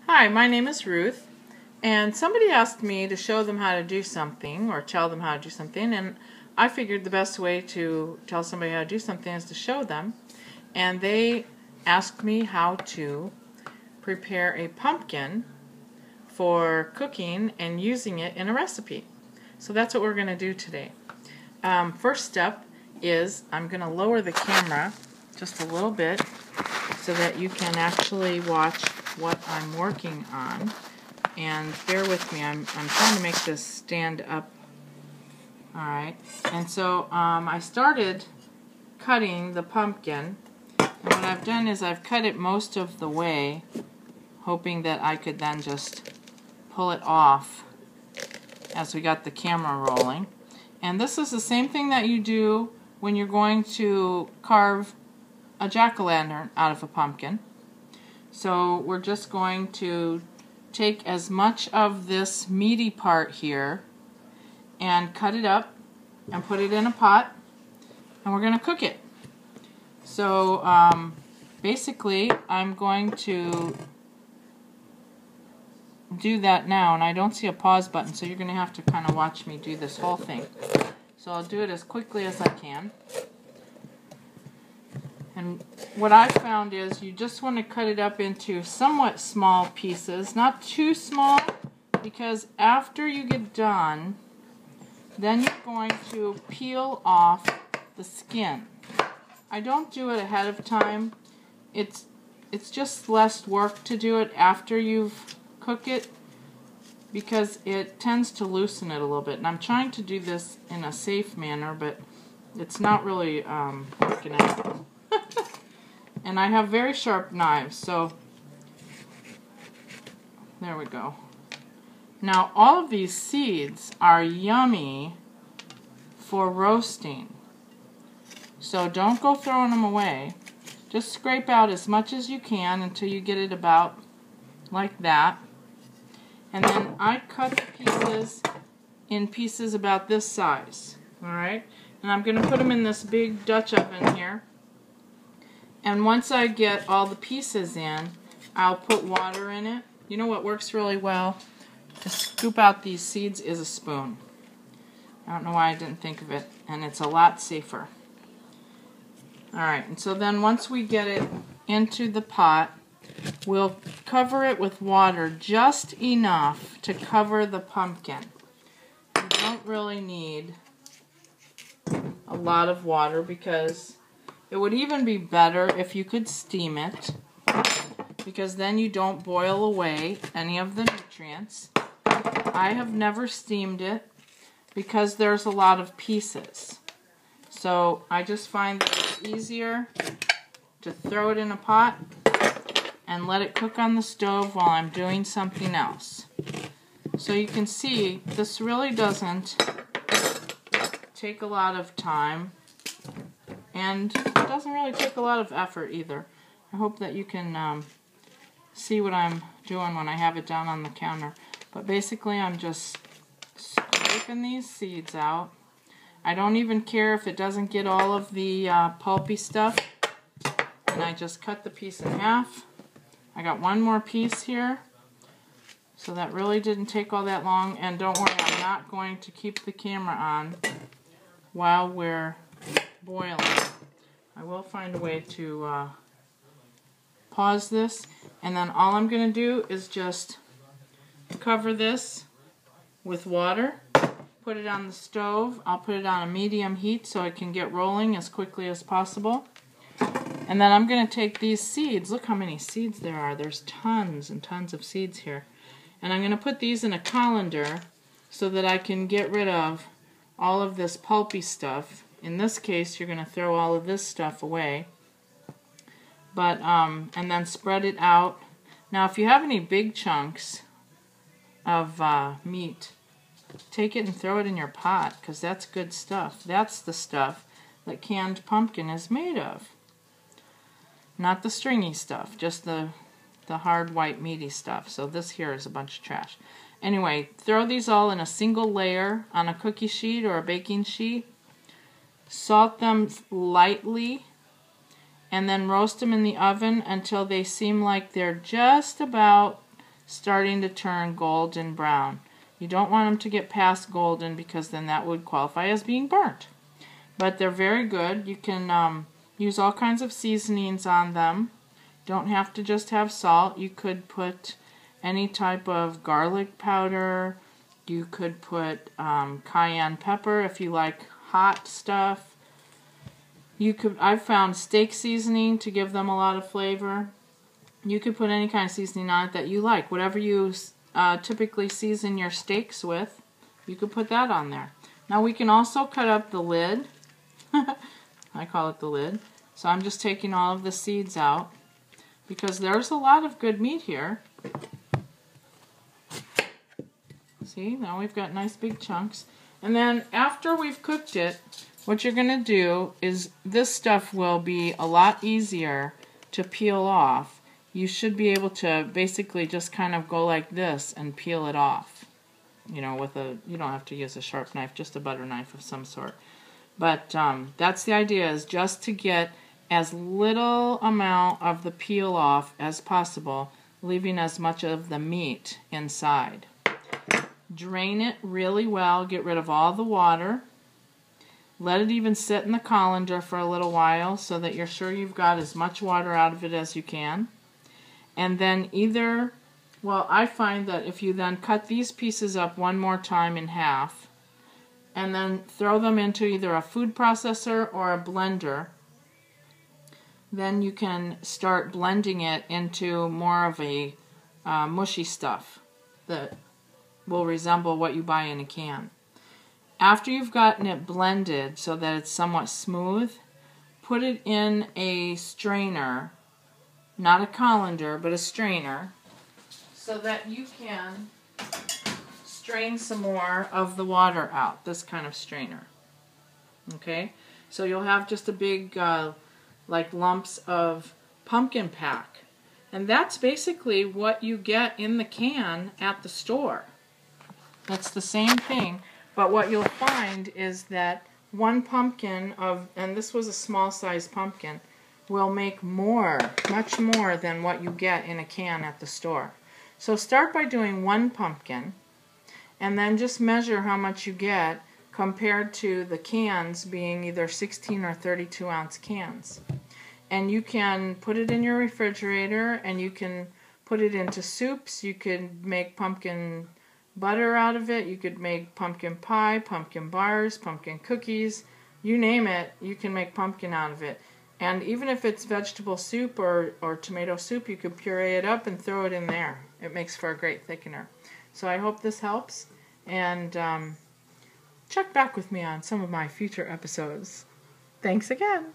Hi, my name is Ruth, and somebody asked me to show them how to do something or tell them how to do something, and I figured the best way to tell somebody how to do something is to show them. And they asked me how to prepare a pumpkin for cooking and using it in a recipe. So that's what we're going to do today. First step is I'm going to lower the camera just a little bit so that you can actually watch what I'm working on. And bear with me, I'm trying to make this stand up. Alright, and so I started cutting the pumpkin, and what I've done is I've cut it most of the way, hoping that I could then just pull it off as we got the camera rolling. And this is the same thing that you do when you're going to carve a jack-o'-lantern out of a pumpkin. So we're just going to take as much of this meaty part here and cut it up and put it in a pot, and we're going to cook it. So basically I'm going to do that now, and I don't see a pause button, so you're going to have to kind of watch me do this whole thing. So I'll do it as quickly as I can. And what I found is you just want to cut it up into somewhat small pieces, not too small, because after you get done, then you're going to peel off the skin. I don't do it ahead of time. It's just less work to do it after you've cooked it, because it tends to loosen it a little bit. And I'm trying to do this in a safe manner, but it's not really working out. And I have very sharp knives, so there we go. Now all of these seeds are yummy for roasting, so don't go throwing them away. Just scrape out as much as you can until you get it about like that. And then I cut the pieces in pieces about this size. Alright? And I'm going to put them in this big Dutch oven here. And once I get all the pieces in, I'll put water in it. You know what works really well to scoop out these seeds is a spoon. I don't know why I didn't think of it, and it's a lot safer. Alright, and so then once we get it into the pot, we'll cover it with water just enough to cover the pumpkin. You don't really need a lot of water, because it would even be better if you could steam it, because then you don't boil away any of the nutrients. I have never steamed it because there's a lot of pieces. So I just find that it's easier to throw it in a pot and let it cook on the stove while I'm doing something else. So you can see this really doesn't take a lot of time, and it doesn't really take a lot of effort either. I hope that you can see what I'm doing when I have it down on the counter. But basically I'm just scraping these seeds out. I don't even care if it doesn't get all of the pulpy stuff. And I just cut the piece in half. I got one more piece here. So that really didn't take all that long. And don't worry, I'm not going to keep the camera on while we're boiling. I will find a way to pause this, and then all I'm going to do is just cover this with water, put it on the stove. I'll put it on a medium heat so it can get rolling as quickly as possible. And then I'm going to take these seeds. Look how many seeds there are. There's tons and tons of seeds here. And I'm going to put these in a colander so that I can get rid of all of this pulpy stuff. In this case, you're going to throw all of this stuff away. But and then spread it out. Now, if you have any big chunks of meat, take it and throw it in your pot, because that's good stuff. That's the stuff that canned pumpkin is made of. Not the stringy stuff, just the hard white meaty stuff. So this here is a bunch of trash. Anyway, throw these all in a single layer on a cookie sheet or a baking sheet. Salt them lightly, and then roast them in the oven until they seem like they're just about starting to turn golden brown. You don't want them to get past golden because then that would qualify as being burnt. But they're very good. You can use all kinds of seasonings on them. Don't have to just have salt. You could put any type of garlic powder. You could put cayenne pepper if you like hot stuff. I've found steak seasoning to give them a lot of flavor. You could put any kind of seasoning on it that you like. Whatever you typically season your steaks with, you could put that on there. Now we can also cut up the lid. I call it the lid. So I'm just taking all of the seeds out because there's a lot of good meat here. See, now we've got nice big chunks. And then after we've cooked it, what you're going to do is this stuff will be a lot easier to peel off. You should be able to basically just kind of go like this and peel it off. You know, you don't have to use a sharp knife, just a butter knife of some sort. But that's the idea, is just to get as little amount of the peel off as possible, leaving as much of the meat inside. Drain it really well, get rid of all the water. Let it even sit in the colander for a little while so that you're sure you've got as much water out of it as you can. And then I find that if you then cut these pieces up one more time in half, and then throw them into either a food processor or a blender, then you can start blending it into more of a mushy stuff that will resemble what you buy in a can. After you've gotten it blended so that it's somewhat smooth, put it in a strainer, not a colander, but a strainer, so that you can strain some more of the water out, this kind of strainer. Okay, so you'll have just a big like lumps of pumpkin pack, and that's basically what you get in the can at the store. That's the same thing, but what you'll find is that one pumpkin and this was a small size pumpkin, will make much more than what you get in a can at the store. So start by doing one pumpkin, and then just measure how much you get compared to the cans being either 16 or 32 ounce cans. And you can put it in your refrigerator, and you can put it into soups. You could make pumpkin butter out of it. You could make pumpkin pie, pumpkin bars, pumpkin cookies. You name it, you can make pumpkin out of it. And even if it's vegetable soup or tomato soup, you could puree it up and throw it in there. It makes for a great thickener. So I hope this helps, and check back with me on some of my future episodes. Thanks again.